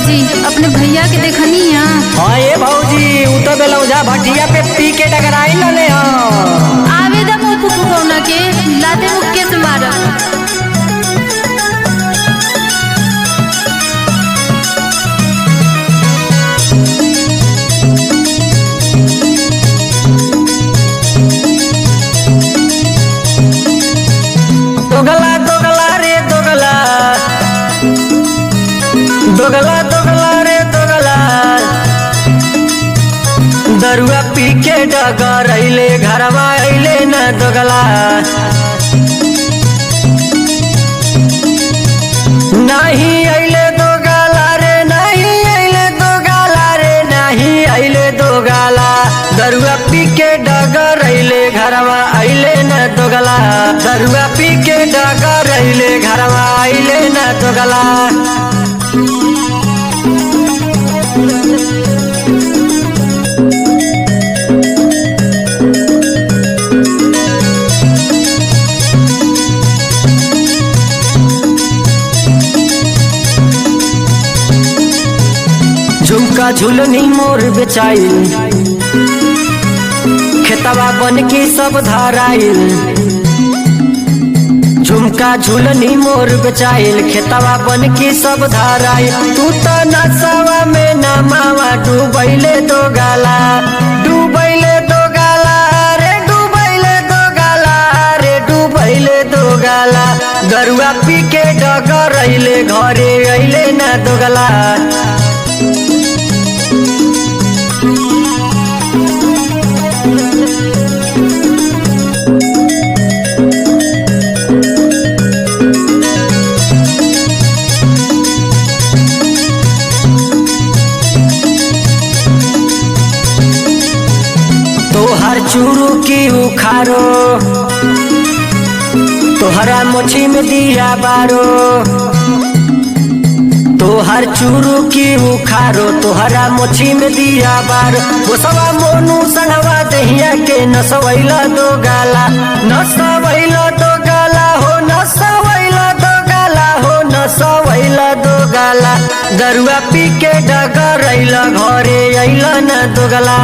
जी अपने भैया के देखनी है। हाँ ये भौजी उ तो बेलौजा भटिया पे पी के डगराई लले हां। आवेदन मुख फुकौना के लाते मुक्के से मारब। दोगला दोगला रे दोगला दोगला दोगला रे दोगला दरुआ पी के डगरैले घरवा अइले न दोगला नहीं अइले दोगला रे नहीं अइले दोगला रे नहीं अइले दोगला दरुआ पी के डगरैले घरवा अइले न दोगला दरुआ पी के डगरैले घरवा अइले न दोगला। झुमका झुलनी मोर बेचाइल खेतवा बन के सब धराइल झुमका झुलनी मोर बेचाइल खेतवा बन के सब धराइल तू तो नसवा में नमावा डूबैले दो गाला डूबैले दो गाला रे डूबैले दो गाला रे डूबैले दो गाला दरुआ पी के डगरैले घरे अइले न दोगला। तोहर चूरू की उखारो तोहरा मोछी में दिया बारो तोहर चूरू की उखारो तोहरा मोछी में दिया बारो गोसवा मोनू संगवा दहिया के नसवैला दो गाला नसवैला दो गाला हो नसवैला दो गाला हो नसवैला दो गाला दरुआ पी के डगरैला घरे अइला न दोगला।